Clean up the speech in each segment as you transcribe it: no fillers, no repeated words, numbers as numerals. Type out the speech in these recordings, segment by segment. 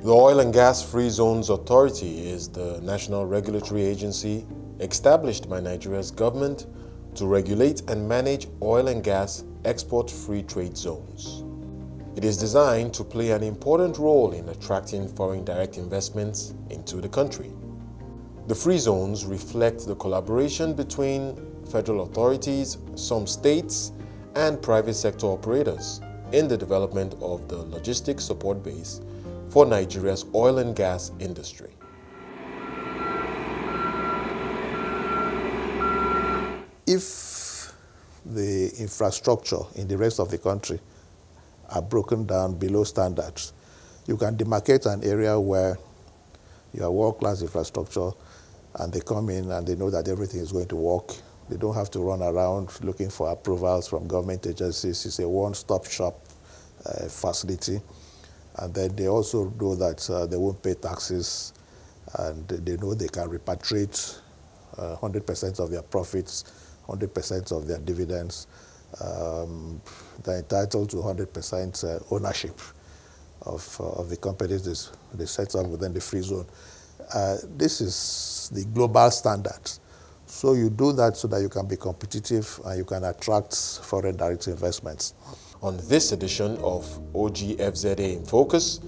The Oil and Gas Free Zones Authority is the national regulatory agency established by Nigeria's government to regulate and manage oil and gas export free trade zones. It is designed to play an important role in attracting foreign direct investments into the country. The free zones reflect the collaboration between federal authorities, some states, and private sector operators in the development of the logistics support base for Nigeria's oil and gas industry. If the infrastructure in the rest of the country are broken down below standards, you can demarcate an area where you have world-class infrastructure and they come in and they know that everything is going to work. They don't have to run around looking for approvals from government agencies. It's a one-stop shop facility. And then they also know that they won't pay taxes, and they know they can repatriate 100% of their profits, 100% of their dividends. They're entitled to 100% ownership of the companies they set up within the free zone. This is the global standard. So you do that so that you can be competitive and you can attract foreign direct investments. On this edition of OGFZA in Focus,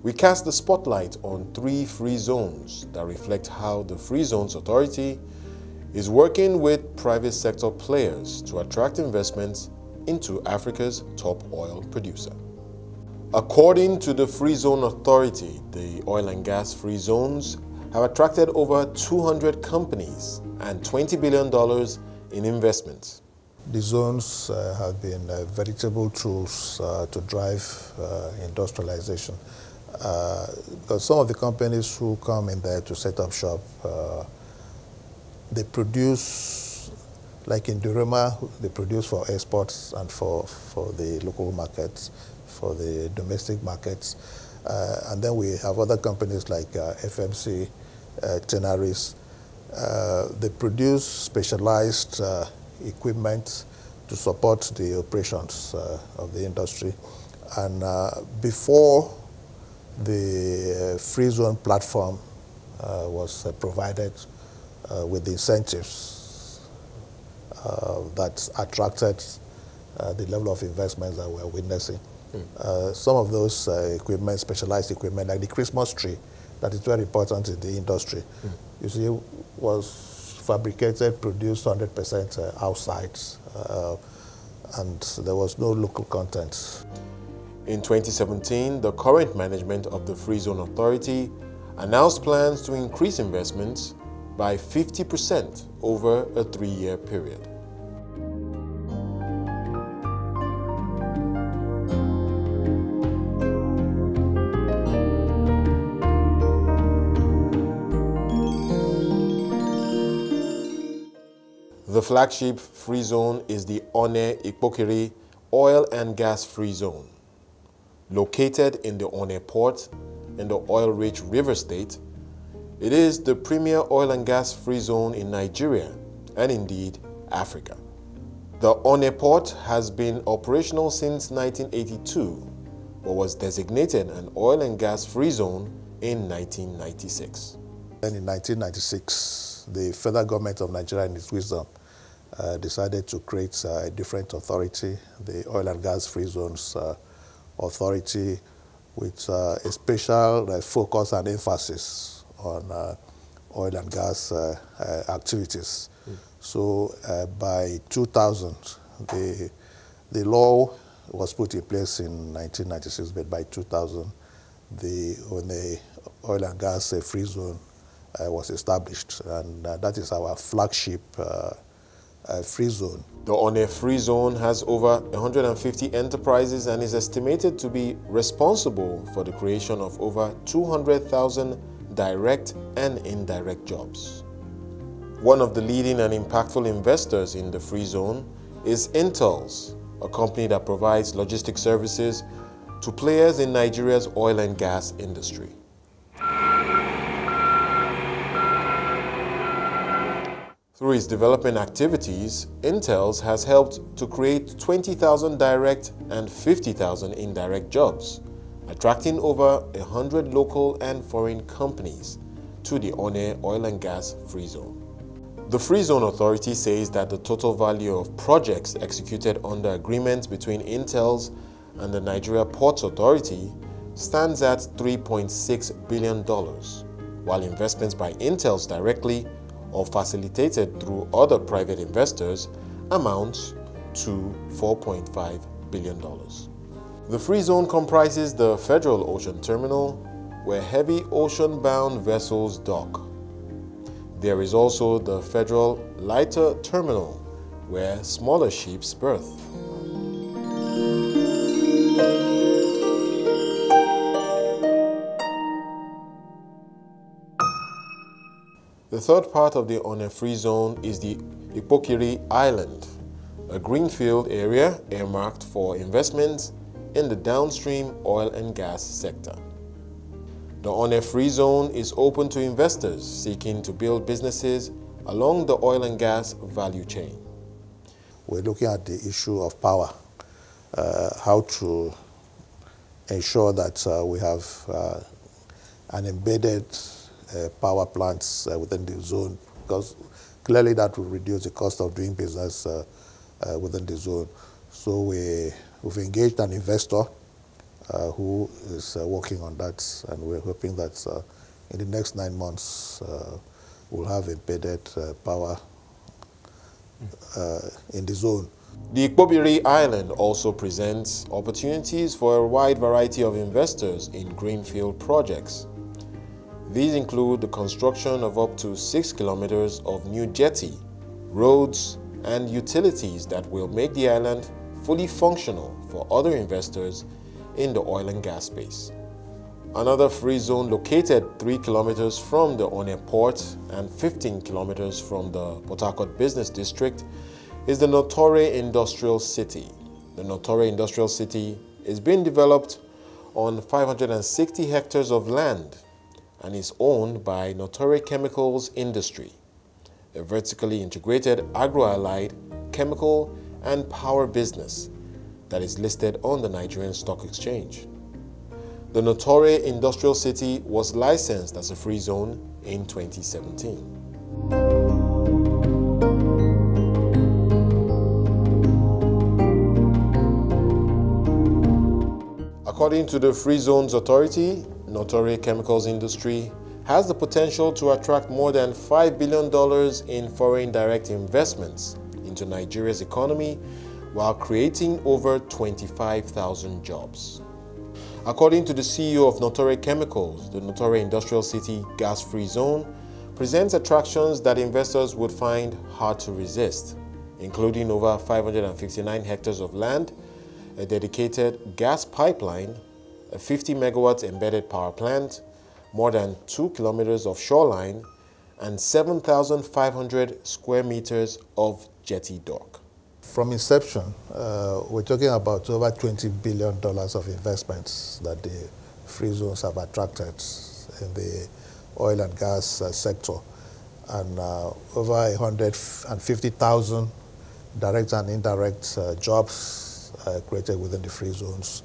we cast the spotlight on 3 free zones that reflect how the Free Zones Authority is working with private sector players to attract investments into Africa's top oil producer. According to the Free Zone Authority, the oil and gas free zones have attracted over 200 companies and $20 billion in investments. The zones have been veritable tools to drive industrialization. Because some of the companies who come in there to set up shop, they produce, like in Durama, they produce for exports and for the local markets, for the domestic markets. And then we have other companies like FMC, Tenaris. They produce specialized equipment to support the operations of the industry. And before the free zone platform was provided with the incentives that attracted the level of investments that we're witnessing. Some of those equipment, specialized equipment, like the Christmas tree, that is very important in the industry, you see, was fabricated, produced 100% outside, and there was no local content. In 2017, the current management of the Free Zone Authority announced plans to increase investments by 50% over a 3-year period. The flagship free zone is the Pokiri Oil and Gas Free Zone. Located in the Onne port in the oil-rich River State, it is the premier oil and gas free zone in Nigeria and indeed Africa. The Onne port has been operational since 1982, but was designated an oil and gas free zone in 1996. Then in 1996, the federal government of Nigeria, in its wisdom, decided to create a different authority, the Oil and Gas Free Zones Authority, with a special focus and emphasis on oil and gas activities. So by 2000, the law was put in place in 1996, but by 2000, the oil and gas free zone was established, and that is our flagship free zone. The Onne Free Zone has over 150 enterprises and is estimated to be responsible for the creation of over 200,000 direct and indirect jobs. One of the leading and impactful investors in the Free Zone is Intels, a company that provides logistic services to players in Nigeria's oil and gas industry. Through its development activities, Intels has helped to create 20,000 direct and 50,000 indirect jobs, attracting over 100 local and foreign companies to the Onne Oil and Gas Free Zone. The Free Zone Authority says that the total value of projects executed under agreements between Intels and the Nigeria Ports Authority stands at $3.6 billion, while investments by Intels directly or facilitated through other private investors amounts to $4.5 billion. The Free Zone comprises the Federal Ocean Terminal, where heavy ocean-bound vessels dock. There is also the Federal Lighter Terminal, where smaller ships berth. The third part of the Onne Free Zone is the Pokiri Island, a greenfield area earmarked for investments in the downstream oil and gas sector. The Onne Free Zone is open to investors seeking to build businesses along the oil and gas value chain. We're looking at the issue of power, how to ensure that we have an embedded power plants within the zone, because clearly that will reduce the cost of doing business within the zone. So we've engaged an investor who is working on that, and we're hoping that in the next 9 months we'll have embedded power in the zone. The Potpourri Island also presents opportunities for a wide variety of investors in greenfield projects. These include the construction of up to 6 kilometers of new jetty, roads, and utilities that will make the island fully functional for other investors in the oil and gas space. Another free zone located 3 kilometers from the Onne port and 15 kilometers from the Port Harcourt Business District is the Natori Industrial City. The Natori Industrial City is being developed on 560 hectares of land and is owned by Natori Chemicals Industry, a vertically integrated agro-allied chemical and power business that is listed on the Nigerian Stock Exchange. The Natori Industrial City was licensed as a free zone in 2017. According to the Free Zones Authority, Natori Chemicals Industry has the potential to attract more than $5 billion in foreign direct investments into Nigeria's economy while creating over 25,000 jobs. According to the CEO of Natori Chemicals, the Natori Industrial City Gas-Free Zone presents attractions that investors would find hard to resist, including over 559 hectares of land, a dedicated gas pipeline, a 50 megawatts embedded power plant, more than 2 kilometers of shoreline, and 7,500 square meters of jetty dock. From inception, we're talking about over $20 billion of investments that the free zones have attracted in the oil and gas sector, and over 150,000 direct and indirect jobs created within the free zones.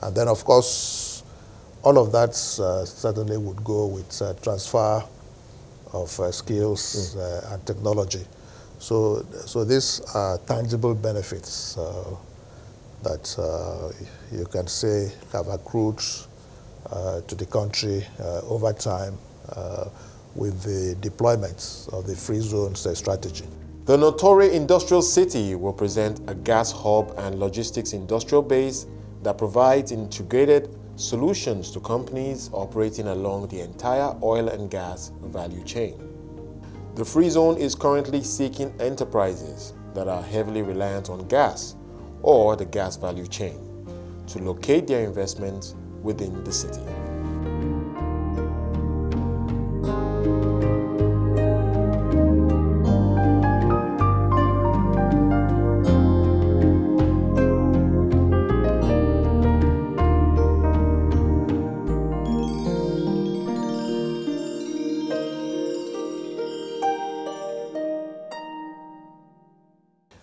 And then, of course, all of that certainly would go with transfer of skills and technology. So these are tangible benefits that you can say have accrued to the country over time with the deployment of the free zones strategy. The Natori Industrial City will present a gas hub and logistics industrial base that provides integrated solutions to companies operating along the entire oil and gas value chain. The Free Zone is currently seeking enterprises that are heavily reliant on gas or the gas value chain to locate their investments within the city.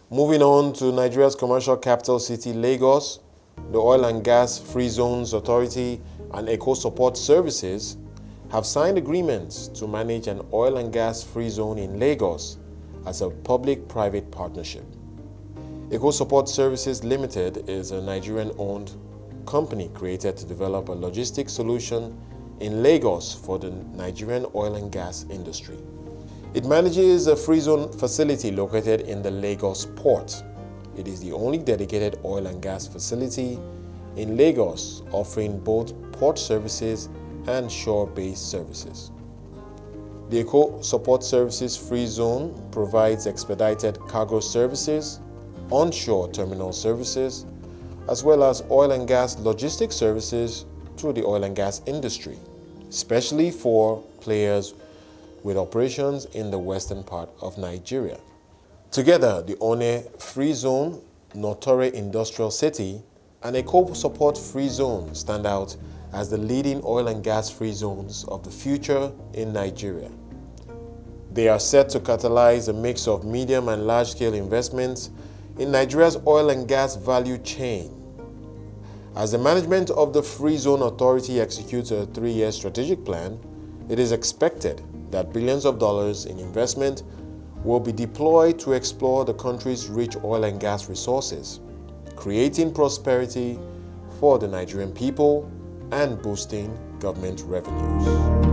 Moving on to Nigeria's commercial capital city, Lagos, The Oil and Gas Free Zones Authority and Eco Support Services have signed agreements to manage an oil and gas free zone in Lagos as a public-private partnership. Eco Support Services Limited is a Nigerian-owned company created to develop a logistics solution in Lagos for the Nigerian oil and gas industry. It manages a free zone facility located in the Lagos port. It is the only dedicated oil and gas facility in Lagos, offering both port services and shore-based services. The Eco Support Services Free Zone provides expedited cargo services, onshore terminal services, as well as oil and gas logistics services to the oil and gas industry, especially for players with operations in the western part of Nigeria. Together, the One Free Zone, Natori Industrial City, and Eco Support Free Zone stand out as the leading oil and gas free zones of the future in Nigeria. They are set to catalyze a mix of medium and large-scale investments in Nigeria's oil and gas value chain. As the management of the Free Zone Authority executes a 3-year strategic plan, it is expected that billions of dollars in investment will be deployed to explore the country's rich oil and gas resources, creating prosperity for the Nigerian people and boosting government revenues.